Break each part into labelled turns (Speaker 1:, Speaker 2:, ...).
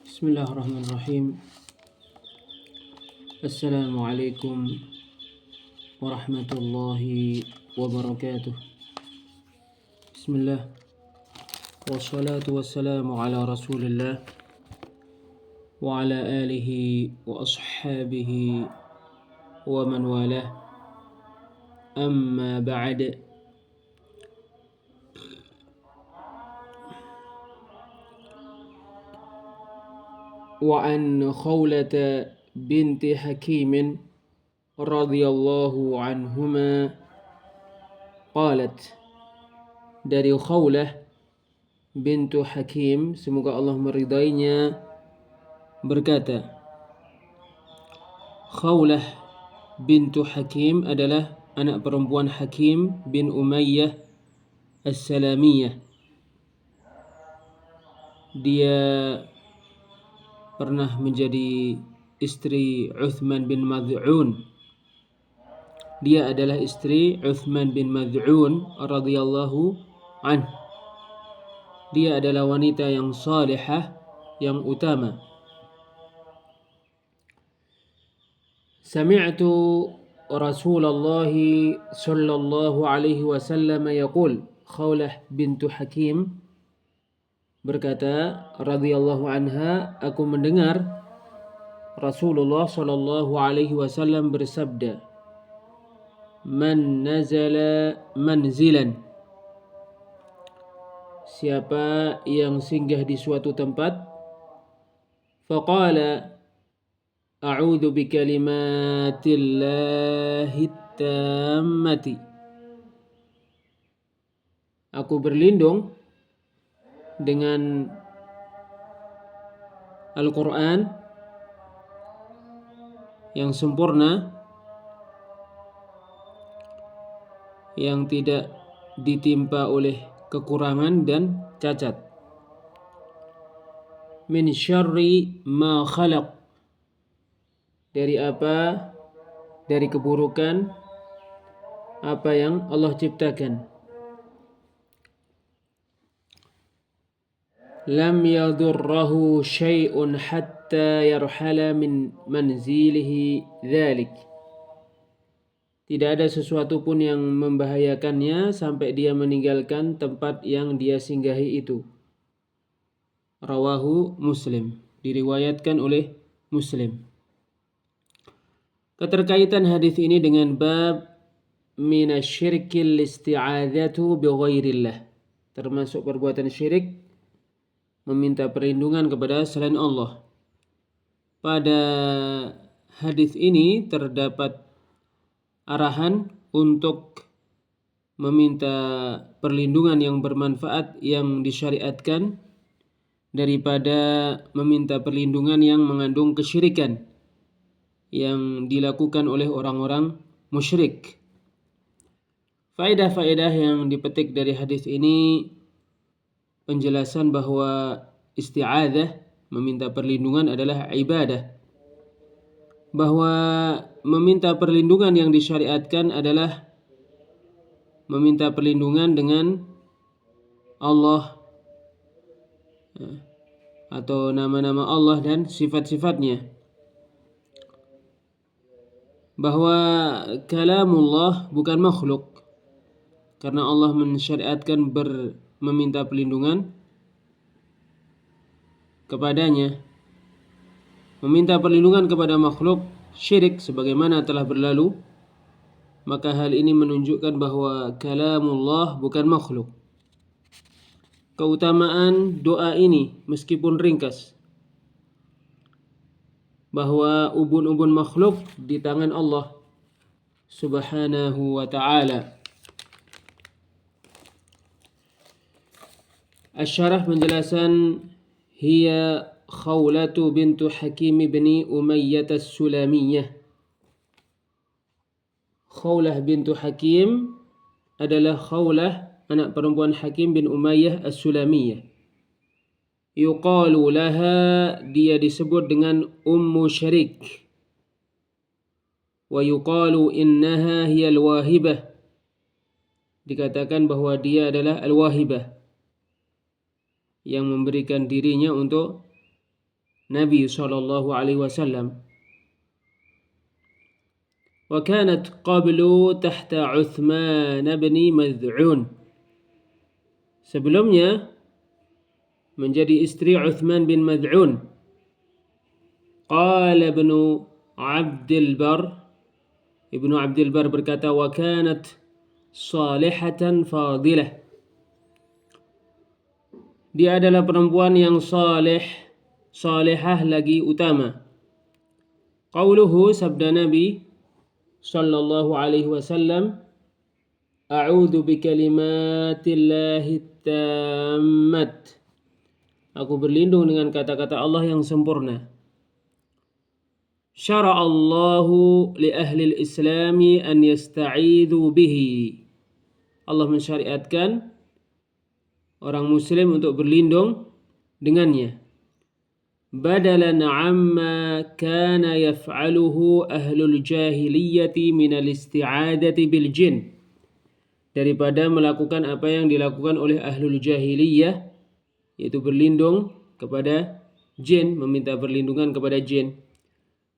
Speaker 1: Bismillahirrahmanirrahim. Assalamualaikum warahmatullahi wabarakatuh. Bismillah. Wassalatu wassalamu ala rasulillah wa ala alihi wa ashabihi wa man walah. Amma ba'd. وعن خولة بنت حكيم رضي الله عنهما قالت, dari Khawlah bintu Hakim, semoga Allah meridainya, berkata, Khawlah bintu Hakim adalah anak perempuan Hakim bin Umayyah As-Salamiyah. Dia pernah menjadi istri Uthman bin Mad'un. Dia adalah istri Uthman bin Mad'un radhiyallahu anhu. Dia adalah wanita yang salihah, yang utama. Sami'tu Rasulullah sallallahu alaihi wasallam yaqul. Khawlah bintu Hakim berkata radhiyallahu anha, aku mendengar Rasulullah sallallahu alaihi wasallam bersabda, man nazala manzilan, siapa yang singgah di suatu tempat, faqala a'udzu bikalimatillahi tammati, aku berlindung dengan Al-Quran yang sempurna, yang tidak ditimpa oleh kekurangan dan cacat. Min syarri ma khalaq, dari apa? Dari keburukan apa yang Allah ciptakan. Lam yadurrahu syai'un hatta yarhala min manzilihi dzalik, tidak ada sesuatu pun yang membahayakannya sampai dia meninggalkan tempat yang dia singgahi itu. Rawahu Muslim, diriwayatkan oleh Muslim. Keterkaitan hadis ini dengan bab minasyirkil isti'adzatu bighairillah, termasuk perbuatan syirik meminta perlindungan kepada selain Allah. Pada hadis ini terdapat arahan untuk meminta perlindungan yang bermanfaat yang disyariatkan daripada meminta perlindungan yang mengandung kesyirikan yang dilakukan oleh orang-orang musyrik. Faedah-faedah yang dipetik dari hadis ini, penjelasan bahwa isti'adzah, meminta perlindungan, adalah ibadah. Bahwa meminta perlindungan yang disyariatkan adalah meminta perlindungan dengan Allah atau nama-nama Allah dan sifat-sifatnya. Bahwa kalamullah bukan makhluk, karena Allah mensyariatkan meminta perlindungan kepadanya. Meminta perlindungan kepada makhluk syirik sebagaimana telah berlalu, maka hal ini menunjukkan bahwa kalamullah bukan makhluk. Keutamaan doa ini meskipun ringkas, bahwa ubun-ubun makhluk di tangan Allah subhanahu wa ta'ala. Asy-syarah penjelasan, hiya Khawlatu bintu Hakim bin Umayyah As-Sulamiyah. Khawlah bintu Hakim adalah Khawlah, anak perempuan Hakim bin Umayyah As-Sulamiyah. Yuqalu laha, dia disebut dengan Ummu Syarik. Wa yuqalu innaha hiya al-wahibah, dikatakan bahwa dia adalah al-wahibah. yang memberikan dirinya untuk Nabi sallallahu alaihi wasallam. Wa kanat qablu tahta Uthman bin Mad'un. Sebelumnya menjadi istri Uthman bin Mad'un. Qala Ibnu Abdul Bar berkata, wa kanat salihatan fadilah. Dia adalah perempuan yang salihah lagi utama. Qauluhu, sabda Nabi sallallahu alaihi wasallam, a'udzu bikalimatillahi tammat. Aku berlindung dengan kata-kata Allah yang sempurna. Syara'allahu li ahli al-islami an yasta'idhu bihi. Allah mensyariatkan orang muslim untuk berlindung dengannya. Badalan amma kana yaf'aluhu ahlul jahiliyati minal isti'adati bil jin. Daripada melakukan apa yang dilakukan oleh ahlul jahiliyah, yaitu berlindung kepada jin, meminta perlindungan kepada jin.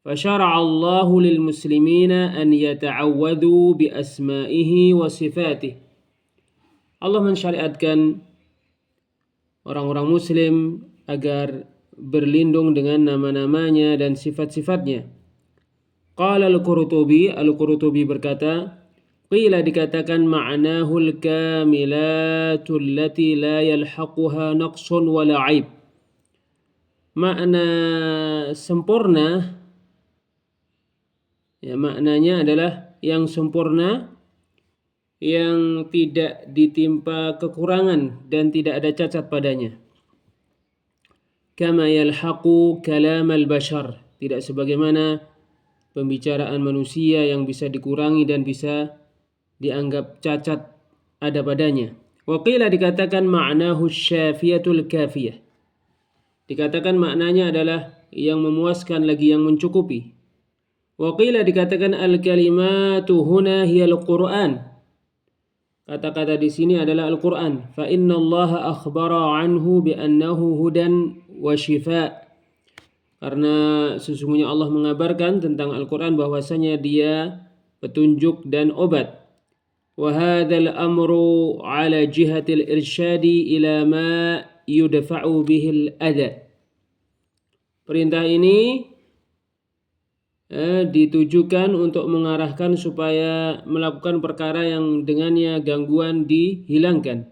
Speaker 1: Fasyara'allahu lil muslimina an yata'awwadhu bi asma'ihi wa sifatih. Allah mensyariatkan orang-orang muslim agar berlindung dengan nama-namanya dan sifat-sifatnya. Qala Al-Qurtubi berkata, qila dikatakan ma'nahul kamilatul lati la yalhaquha naqsun wala aib. Makna sempurna, ya, maknanya adalah yang sempurna, yang tidak ditimpa kekurangan dan tidak ada cacat padanya. Kama yalhaqu kalam al-bashar, tidak sebagaimana pembicaraan manusia yang bisa dikurangi dan bisa dianggap cacat ada padanya. Wa qila dikatakan ma'nahu syafiyatul kafiyah. Dikatakan maknanya adalah yang memuaskan lagi yang mencukupi. Wa qila dikatakan al-kalimatu huna hiyal Qur'an. Kata-kata di sini adalah Al-Qur'an. Fa inna Allah akhbara anhu bi annahu hudan wa shifa. Karena sesungguhnya Allah mengabarkan tentang Al-Qur'an bahwasanya dia petunjuk dan obat. Wa hadzal amru ala jihatil irsyadi ila ma yudfa'u bihil adha. Perintah ini ditujukan untuk mengarahkan supaya melakukan perkara yang dengannya gangguan dihilangkan.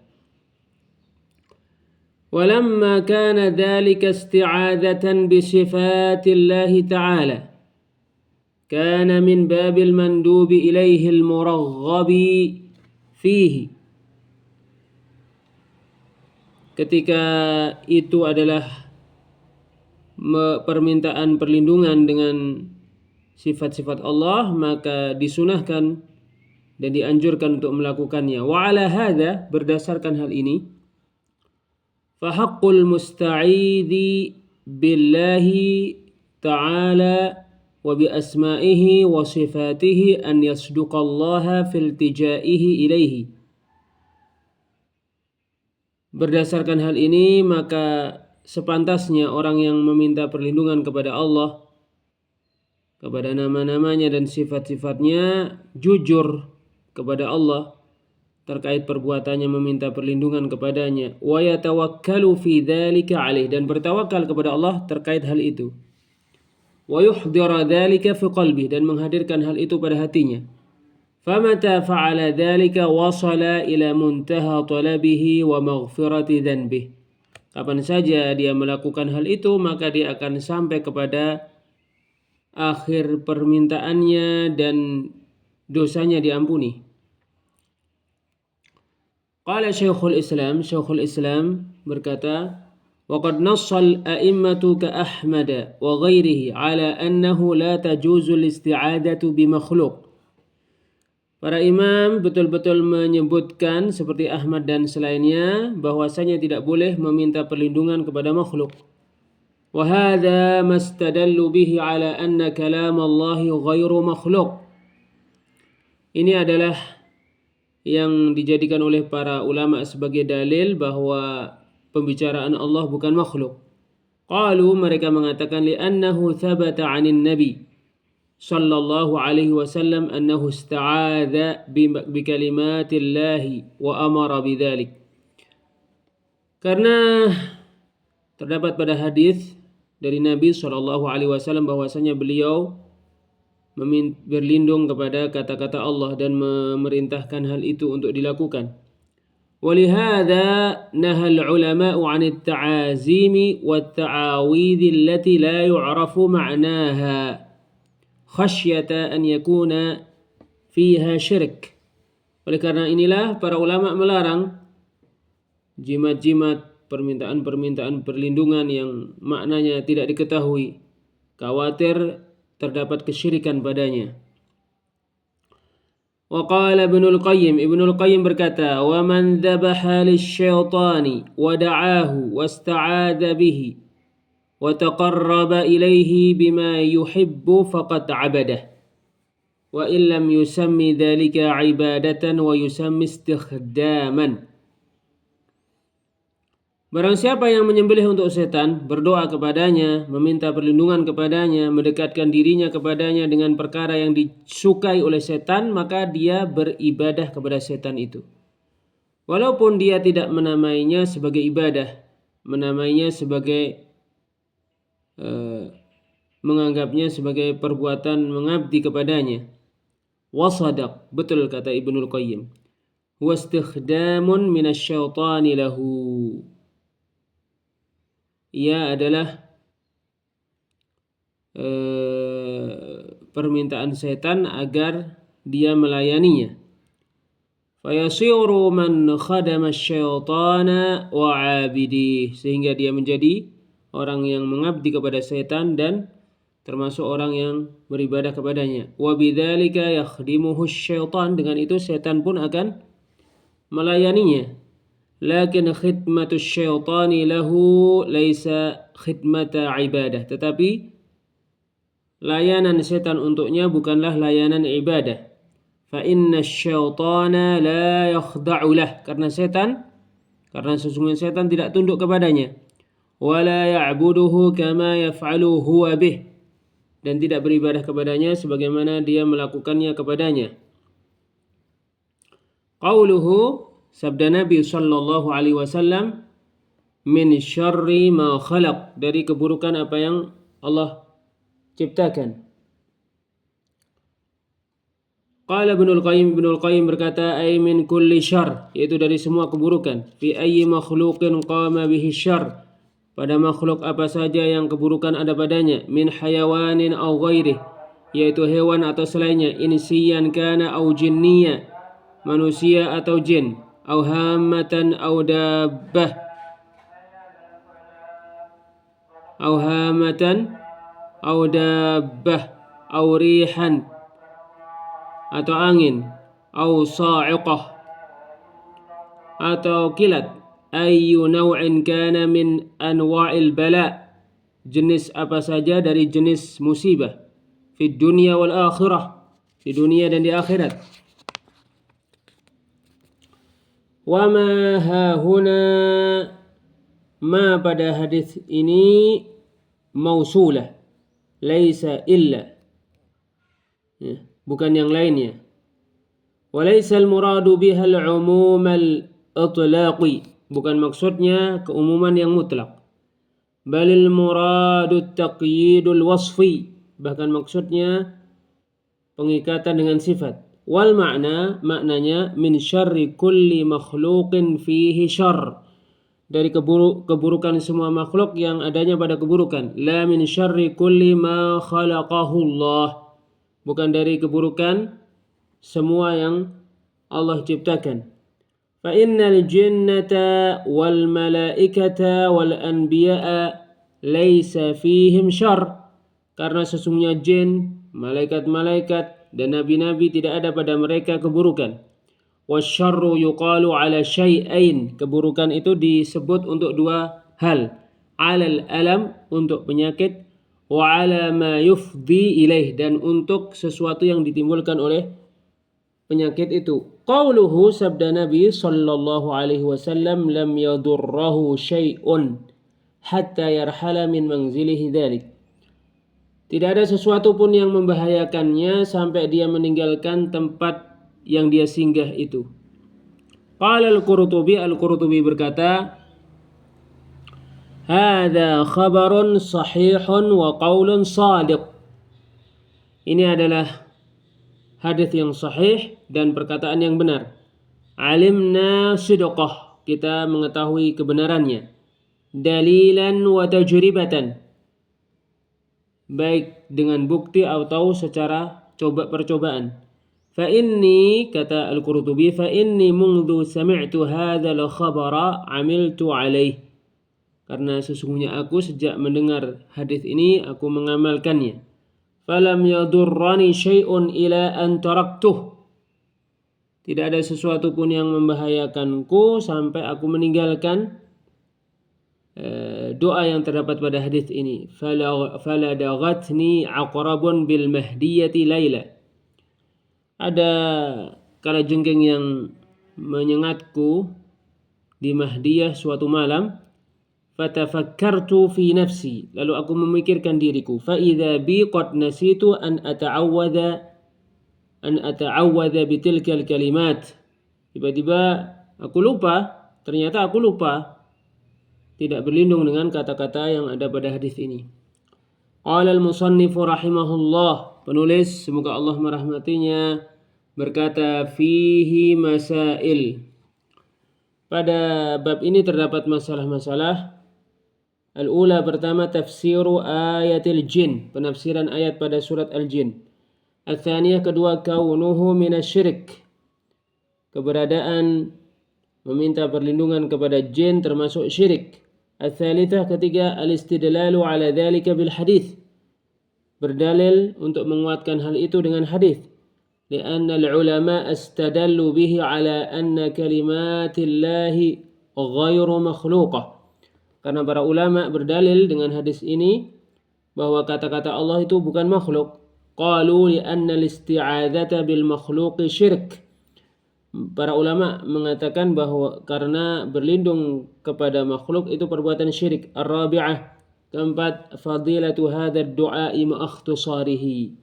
Speaker 1: Walamma kana dzalika isti'adzatan bi sifatillahi ta'ala kana min babil mandubi ilaihi al-muraghabi fihi. Ketika itu adalah permintaan perlindungan dengan sifat-sifat Allah, maka disunahkan dan dianjurkan untuk melakukannya. Wa ala hadza, berdasarkan hal ini, fa haqqul musta'idhi billahi ta'ala wa bi asma'ihi wa sifatihi an yasduqallaha fil tijaihi ilaihi. Berdasarkan hal ini, maka sepantasnya orang yang meminta perlindungan kepada Allah, kepada nama-namanya dan sifat-sifatnya, jujur kepada Allah terkait perbuatannya meminta perlindungan kepadanya. Wa yatawakkalu fi dzalika alaih, dan bertawakal kepada Allah terkait hal itu. Wa yuhdira dzalika fi qalbi, dan menghadirkan hal itu pada hatinya. Famata fa'ala dzalika wasala ila muntaha talabihi wa maghfirati dzanbihi. Kapan saja dia melakukan hal itu, maka dia akan sampai kepada akhir permintaannya dan dosanya diampuni. Qala Syekhul Islam berkata, waqad nassal a'immatu ka Ahmad wa ghairihi ala annahu la tajuzu al-isti'adatu bi makhluq. Para imam betul-betul menyebutkan seperti Ahmad dan selainnya bahwasanya tidak boleh meminta perlindungan kepada makhluk. وهذا ما استدلوا به على أن كلام الله غير مخلوق. Ini adalah yang dijadikan oleh para ulama sebagai dalil bahwa pembicaraan Allah bukan makhluk. Qalu, mereka mengatakan, li'annahu thabata 'anin nabi sallallahu alaihi wasallam annahu ista'adha bi kalimatillahi wa amara bidzalik. Karena terdapat pada hadis dari Nabi sallallahu alaihi wasallam bahwasanya beliau berlindung kepada kata-kata Allah dan memerintahkan hal itu untuk dilakukan. ولهذا نهى العلماء عن التعازيم والتعاويذ التي لا يعرف معناها خشية أن يكون فيها شرك. Oleh karena inilah para ulama melarang jimat-jimat, permintaan-permintaan perlindungan yang maknanya tidak diketahui, khawatir terdapat kesyirikan padanya. وقال ابن القيم berkata, ومن ذبح للشيطان ودعاه واستعاذ به وتقرب إليه بما يحب فقد عبده وإن لم يسمي ذلك عبادة ويسمي استخداما. Barang siapa yang menyembelih untuk setan, berdoa kepadanya, meminta perlindungan kepadanya, mendekatkan dirinya kepadanya dengan perkara yang disukai oleh setan, maka dia beribadah kepada setan itu. Walaupun dia tidak menamainya sebagai ibadah, menamainya sebagai menganggapnya sebagai perbuatan mengabdi kepadanya. Wasadaq, betul kata Ibnul Qayyim. Huwa istikhdamun minasyaitani lahu. Ia adalah permintaan setan agar dia melayaninya. Fayasiru man khadama syaitana wa 'abidih, sehingga dia menjadi orang yang mengabdi kepada setan dan termasuk orang yang beribadah kepadanya. Wa bidzalika yakhdimuhu syaitan, dengan itu setan pun akan melayaninya. Lakin khidmatu syaitani lahu laisa khidmata ibadah. Tetapi layanan setan untuknya bukanlah layanan ibadah. Fa inna syaitana la yakhda'u lah. Karena sesungguhnya setan tidak tunduk kepadanya. Wa la ya'buduhu kama yaf'alu huwa bih. Dan tidak beribadah kepadanya sebagaimana dia melakukannya kepadanya. Qauluhu, sabda Nabi sallallahu alaihi wasallam, min syarri ma khalaq, dari keburukan apa yang Allah ciptakan. Qala Ibnul Qayyim berkata, ay min kulli syarr, yaitu dari semua keburukan. Fi ayyi makhluqin qama bihi syarr, pada makhluk apa saja yang keburukan ada padanya. Min hayawanin aw ghairih, yaitu hewan atau selainnya. Insiyan kana aw jinniya, manusia atau jin. Aw hammatan aw dabbah, aw hamatan aw dabbah, aw rihan, atau angin, aw sa'iqah, atau kilat. Ayyu naw'in kana min anwa'il bala, jenis apa saja dari jenis musibah. Fi dunya wal akhirah, di dunia dan di akhirat. Wa ma hahuna, ma pada hadis ini mausulah, laisa illa, bukan yang lainnya. Wa laisa al-muradu biha al-umum al-itlaqi, bukan maksudnya keumuman yang mutlak. Balil muradu at-taqyidul wasfi, bahkan maksudnya pengikatan dengan sifat. Wal maknanya min syarri kulli makhluqin fihi syarr, dari keburukan semua makhluk yang adanya pada keburukan. La min syarri kulli ma khalaqahu Allah, bukan dari keburukan semua yang Allah ciptakan. Fa innal jinnata wal malaikata wal anbiya'a laysa fihim syarr, karena sesungguhnya jin, malaikat-malaikat dan nabi-nabi tidak ada pada mereka keburukan. Wasyarru yuqalu ala syai'ain, keburukan itu disebut untuk dua hal. Alal alam, untuk penyakit, wa ala ma yufdi ilaih, dan untuk sesuatu yang ditimbulkan oleh penyakit itu. Qauluhu, sabda Nabi sallallahu alaihi wasallam, lam yadurrahu syai'un hatta yarhala min manzilihi dzalik. Tidak ada sesuatu pun yang membahayakannya sampai dia meninggalkan tempat yang dia singgah itu. Qala Al-Qurtubi berkata, hadza khabarun sahihun wa qaulun shadiq. Ini adalah hadis yang sahih dan perkataan yang benar. Alimna sidqah, kita mengetahui kebenarannya. Dalilan wa tajribatan, baik dengan bukti atau secara percobaan. Fa inni, kata Al-Qurtubi, fa inni mundu sami'tu hadzal khabara amiltu alaih. Karena sesungguhnya aku sejak mendengar hadis ini aku mengamalkannya. Falam yadurrani syai'un ila an taraktuh. Tidak ada sesuatu pun yang membahayakanku sampai aku meninggalkan doa yang terdapat pada hadis ini. Faladaghatni aqrabun bil mahdiyati laila. Ada kalajengking yang menyengatku di Mahdiyah suatu malam. Fatafakkartu fi nafsi, lalu aku memikirkan diriku. Fa idza bi qad nasitu an ata'awwadha bitilkal kalimat. Tiba-tiba aku lupa, ternyata aku lupa tidak berlindung dengan kata-kata yang ada pada hadis ini. Qala al-musannifu rahimahullah, penulis semoga Allah merahmatinya, berkata, fihi masail. Pada bab ini terdapat masalah-masalah. Al-ula, pertama, tafsiru ayatil jin, penafsiran ayat pada surat Al-Jin. Al-thaniyah, kedua, kaunuhu minasyirik, keberadaan meminta perlindungan kepada jin termasuk syirik. Al-thalithah, ketiga, al-istidlalu ala dhalika bil hadith, berdalil untuk menguatkan hal itu dengan hadith. Lianna al-ulama astadallu bihi ala anna kalimatillahi ghairu makhluqah. Karena para ulama berdalil dengan hadis ini bahwa kata-kata Allah itu bukan makhluk. Qalu li'anna al-isti'adzata bil makhluqi syirk. Para ulama mengatakan bahwa karena berlindung kepada makhluk itu perbuatan syirik. Ar-rabi'ah, keempat, fadilatu hadzal du'a'i ma ikhtisarihi,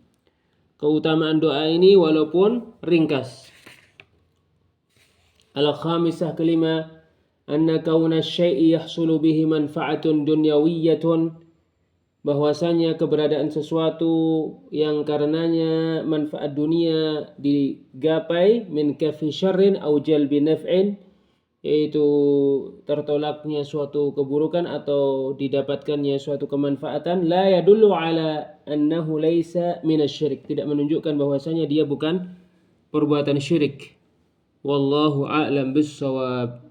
Speaker 1: keutamaan doa ini walaupun ringkas. Al-khamisah, kelima, anna kauna syai'i yahsulu bihi manfa'atun dunyawiyyatun, bahwasanya keberadaan sesuatu yang karenanya manfaat dunia digapai, min kafi syarrin au jalbi naf'in, yaitu tertolaknya suatu keburukan atau didapatkannya suatu kemanfaatan, la yadullu ala annahu laisa minasyirik, tidak menunjukkan bahwasanya dia bukan perbuatan syirik. Wallahu a'lam bissawab.